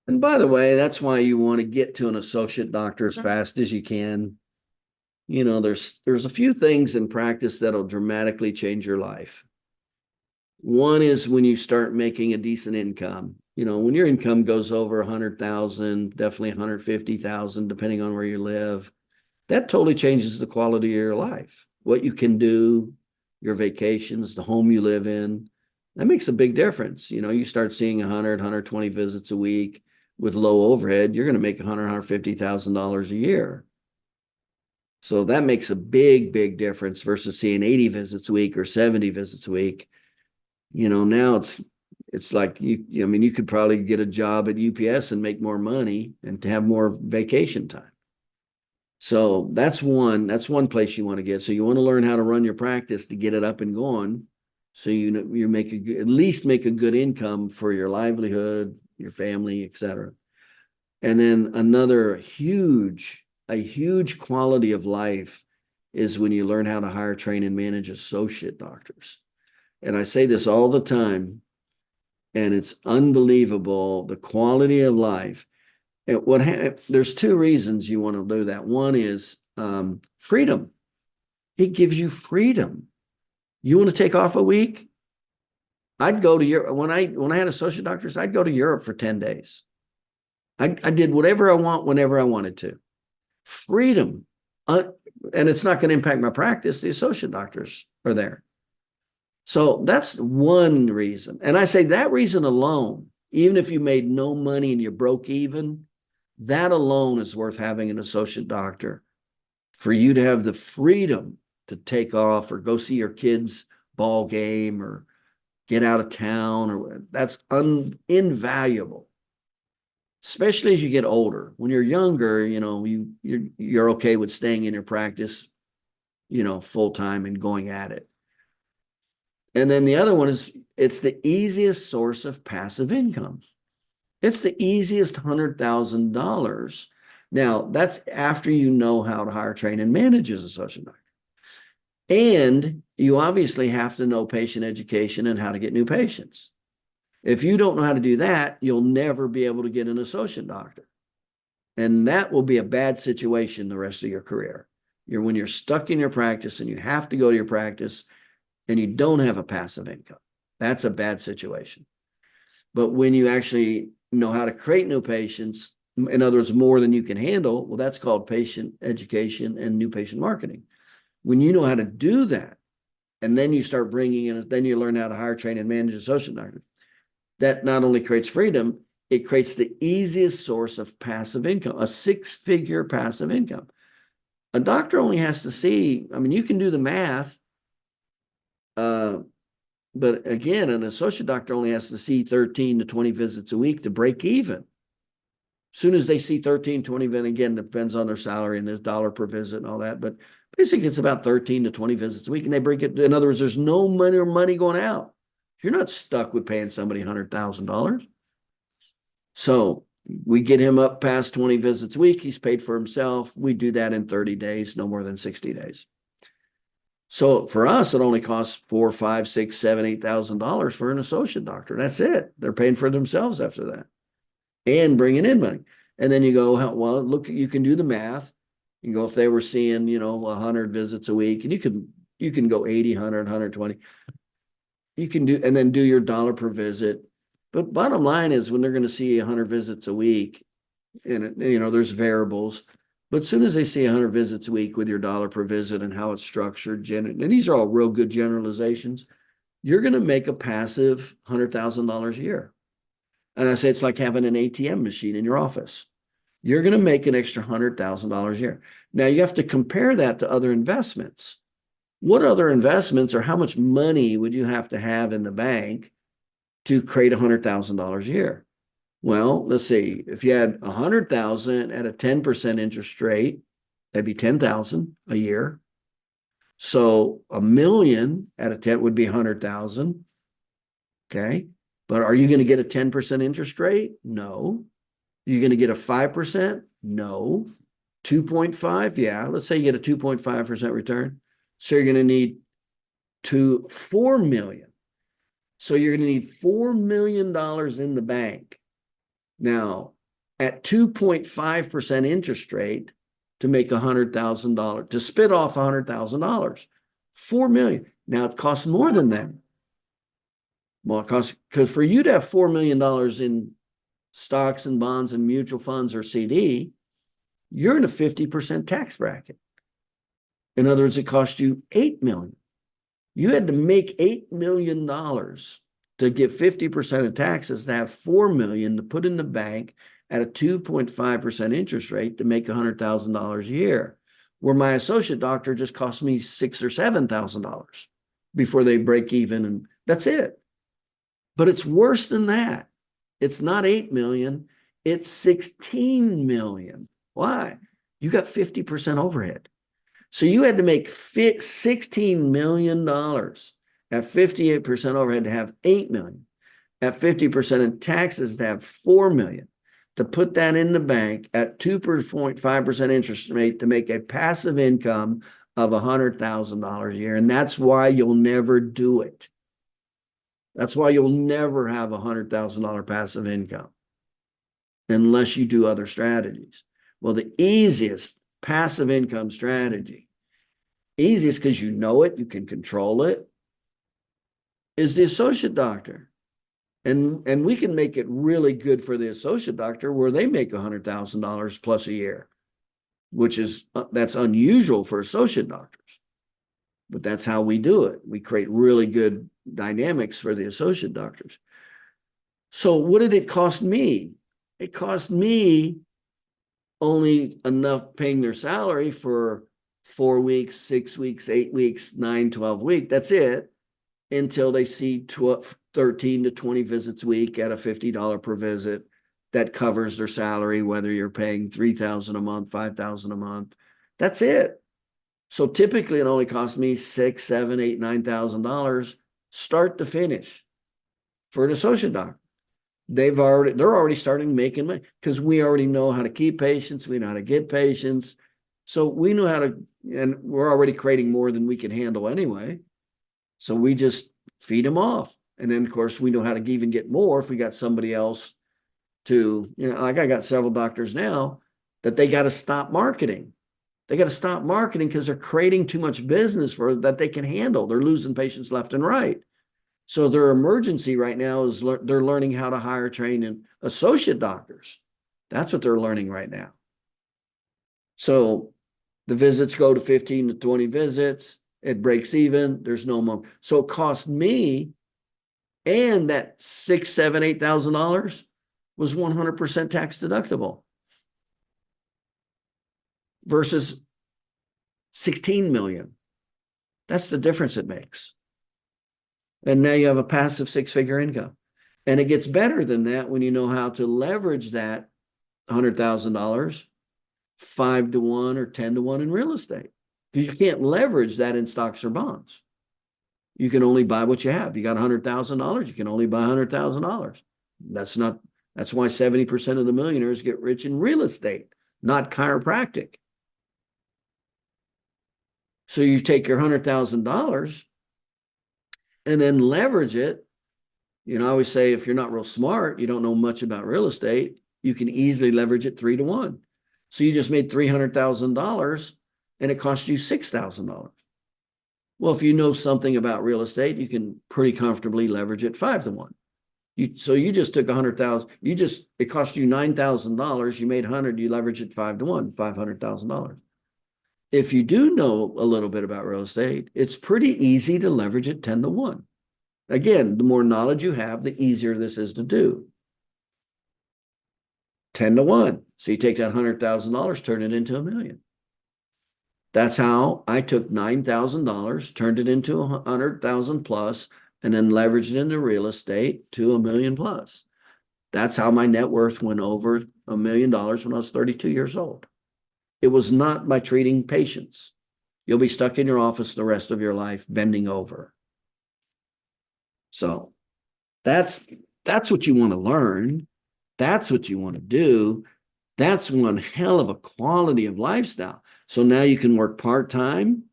And by the way, that's why you want to get to an associate doctor as fast as you can. There's a few things in practice that'll dramatically change your life. One is when you start making a decent income. When your income goes over 100,000, definitely 150,000, depending on where you live, that totally changes the quality of your life. What you can do, your vacations, the home you live in, that makes a big difference. You start seeing 100, 120 visits a week with low overhead, you're going to make 100, $150,000 a year. So that makes a big, big difference versus seeing 80 visits a week or 70 visits a week. Now it's like I mean, you could probably get a job at UPS and make more money and to have more vacation time. So that's one place you want to get. So you want to learn how to run your practice to get it up and going. So you make at least make a good income for your livelihood, your family, etc. And then a huge quality of life is when you learn how to hire, train, and manage associate doctors. And I say this all the time, and it's unbelievable, the quality of life. There's two reasons you want to do that. One is freedom. It gives you freedom. You want to take off a week? I'd go to Europe. When I had associate doctors, I'd go to Europe for 10 days. I did whatever I want whenever I wanted to. Freedom. And it's not going to impact my practice. The associate doctors are there. So that's one reason. And I say that reason alone, even if you made no money and you broke even, that alone is worth having an associate doctor for you to have the freedom to take off or go see your kids' ball game or get out of town, or that's invaluable. Especially as you get older. When you're younger, you're okay with staying in your practice, full time and going at it. And then the other one is it's the easiest source of passive income. It's the easiest $100,000. Now, that's after you know how to hire, train, and manage as a associate doctor. And you obviously have to know patient education and how to get new patients. If you don't know how to do that, you'll never be able to get an associate doctor. And that will be a bad situation the rest of your career. When you're stuck in your practice and you have to go to your practice and you don't have a passive income, that's a bad situation. But when you actually know how to create new patients, in other words, more than you can handle, well, that's called patient education and new patient marketing. When you know how to do that, and then you start bringing in, then you learn how to hire, train, and manage associate doctors. That not only creates freedom, it creates the easiest source of passive income, a six-figure passive income. A doctor only has to see, I mean, you can do the math, but again, an associate doctor only has to see 13 to 20 visits a week to break even. As soon as they see 13, 20, then again, depends on their salary and there's dollar per visit and all that. But basically, it's about 13 to 20 visits a week. And they break it. In other words, there's no money going out. You're not stuck with paying somebody $100,000. So we get him up past 20 visits a week. He's paid for himself. We do that in 30 days, no more than 60 days. So for us, it only costs $4, $5, $6, $7, $8,000 for an associate doctor. That's it. They're paying for themselves after that and bringing in money. And then you go, well, look, you can do the math. You go, if they were seeing, 100 visits a week, and you can go 80, 100, 120. You can do, and then do your dollar per visit. But bottom line is when they're going to see 100 visits a week, and there's variables, but as soon as they see 100 visits a week with your dollar per visit and how it's structured, and these are all real good generalizations, you're going to make a passive $100,000 a year. And I say it's like having an ATM machine in your office. You're going to make an extra $100,000 a year. Now you have to compare that to other investments. What other investments or how much money would you have to have in the bank to create $100,000 a year? Well, let's see. If you had 100,000 at a 10% interest rate, that'd be 10,000 a year. So $1 million at a 10 would be 100,000. Okay. But are you going to get a 10% interest rate? No. You're going to get a 5%? No. 2.5? Yeah. Let's say you get a 2.5% return. So you're going to need 4 million. So you're going to need $4 million in the bank Now, at 2.5% interest rate to make $100,000, to spit off $100,000, 4 million. Now it costs more than that. Well, it costs, because for you to have $4 million in stocks and bonds and mutual funds or CD, you're in a 50% tax bracket. In other words, it cost you $8 million. You had to make $8 million to get 50% of taxes to have $4 million to put in the bank at a 2.5% interest rate to make $100,000 a year, where my associate doctor just cost me $6,000 or $7,000 before they break even, and that's it. But it's worse than that. It's not 8 million, it's 16 million. Why? You got 50% overhead. So you had to make $16 million at 58% overhead to have 8 million, at 50% in taxes to have 4 million, to put that in the bank at 2.5% interest rate to make a passive income of $100,000 a year. And that's why you'll never do it. That's why you'll never have $100,000 passive income unless you do other strategies. Well, the easiest passive income strategy, easiest because you know it, you can control it, is the associate doctor. And we can make it really good for the associate doctor where they make $100,000 plus a year, which is, that's unusual for associate doctors. But that's how we do it. We create really good dynamics for the associate doctors. So what did it cost me? It cost me only enough paying their salary for 4 weeks, 6 weeks, 8 weeks, 9, 12 weeks. That's it, until they see 13 to 20 visits a week at a $50 per visit. That covers their salary, whether you're paying $3,000 a month, $5,000 a month. That's it. So typically it only costs me $6,000, $7,000, $8,000, $9,000 start to finish for an associate doctor. They're already starting making money because we already know how to keep patients. We know how to get patients. So we know how to, and we're already creating more than we can handle anyway. So we just feed them off. And then of course we know how to even get more if we got somebody else to, like I got several doctors now that they got to stop marketing. They got to stop marketing because they're creating too much business for that they can handle. They're losing patients left and right. So their emergency right now is they're learning how to hire, train, and associate doctors. That's what they're learning right now. So the visits go to 15 to 20 visits. It breaks even. There's no more. So it cost me, and that $6,000, $7,000, $8,000 was 100% tax deductible versus 16 million. That's the difference it makes. And now you have a passive 6-figure income. And it gets better than that when you know how to leverage that $100,000 5 to 1 or 10 to 1 in real estate. Because you can't leverage that in stocks or bonds. You can only buy what you have. You got $100,000, you can only buy $100,000. That's why 70% of the millionaires get rich in real estate, not chiropractic. So you take your $100,000 and then leverage it. I always say, if you're not real smart, you don't know much about real estate, you can easily leverage it 3 to 1. So you just made $300,000 and it cost you $6,000. Well, if you know something about real estate, you can pretty comfortably leverage it 5 to 1. So you just took $100,000, it cost you $9,000, you made 100, you leverage it 5 to 1, $500,000. If you do know a little bit about real estate, it's pretty easy to leverage it 10 to 1. Again, the more knowledge you have, the easier this is to do. 10 to 1. So you take that $100,000, turn it into $1 million. That's how I took $9,000, turned it into $100,000 plus, and then leveraged it into real estate to $1 million plus. That's how my net worth went over $1 million when I was 32 years old. It was not by treating patients. You'll be stuck in your office the rest of your life bending over. So that's what you want to learn. That's what you want to do. That's one hell of a quality of lifestyle. So now you can work part-time.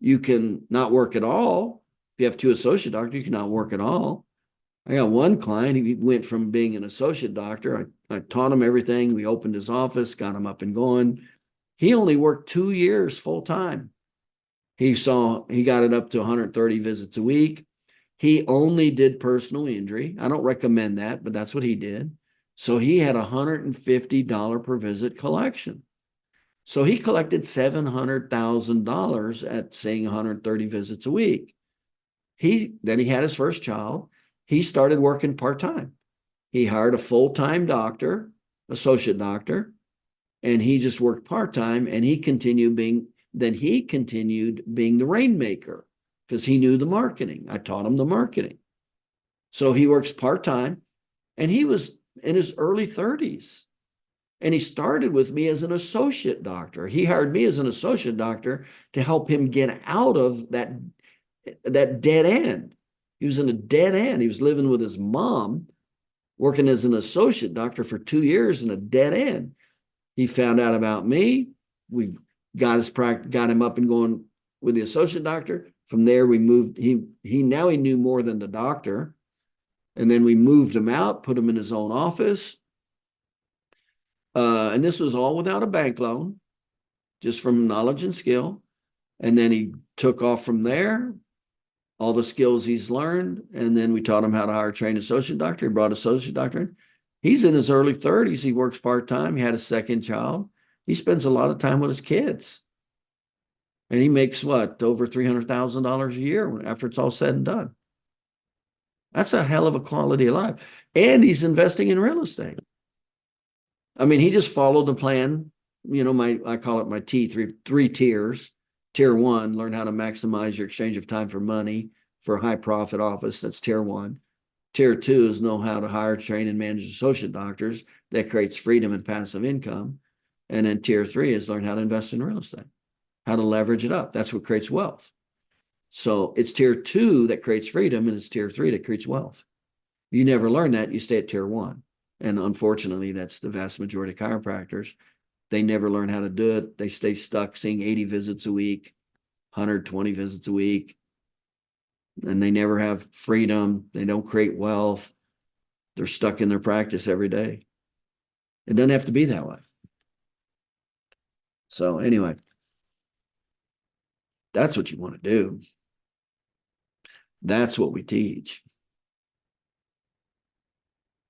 You can not work at all. If you have 2 associate doctors, you cannot work at all. I got one client, he went from being an associate doctor. I taught him everything. We opened his office, got him up and going. He only worked 2 years full time. He got it up to 130 visits a week. He only did personal injury. I don't recommend that, but that's what he did. So he had $150 per visit collection. So he collected $700,000 at saying 130 visits a week. Then he had his first child. He started working part-time. He hired a full-time doctor, associate doctor, and he just worked part-time, and he continued being the rainmaker because he knew the marketing. I taught him the marketing. So he works part-time, and he was in his early 30s. And he started with me as an associate doctor. He hired me as an associate doctor to help him get out of that dead end. He was in a dead end. He was living with his mom, working as an associate doctor for 2 years in a dead end. He found out about me. We got him up and going with the associate doctor. From there, we moved. He knew more than the doctor. And then we moved him out, put him in his own office. And this was all without a bank loan, just from knowledge and skill. And then he took off from there, all the skills he's learned. And then we taught him how to hire a trained associate doctor. He brought an associate doctor in. He's in his early 30s. He works part-time. He had a second child. He spends a lot of time with his kids. And he makes what, over $300,000 a year after it's all said and done. That's a hell of a quality of life. And he's investing in real estate. I mean, he just followed the plan. I call it my three tiers. Tier 1, learn how to maximize your exchange of time for money for a high profit office. That's tier 1. Tier 2 is know how to hire, train, and manage associate doctors. That creates freedom and passive income. And then tier 3 is learn how to invest in real estate, how to leverage it up. That's what creates wealth. So it's tier 2 that creates freedom, and it's tier 3 that creates wealth. You never learn that, you stay at tier 1. And unfortunately, that's the vast majority of chiropractors. They never learn how to do it. They stay stuck seeing 80 visits a week, 120 visits a week, and they never have freedom. They don't create wealth. They're stuck in their practice every day. It doesn't have to be that way. So anyway, that's what you want to do. That's what we teach.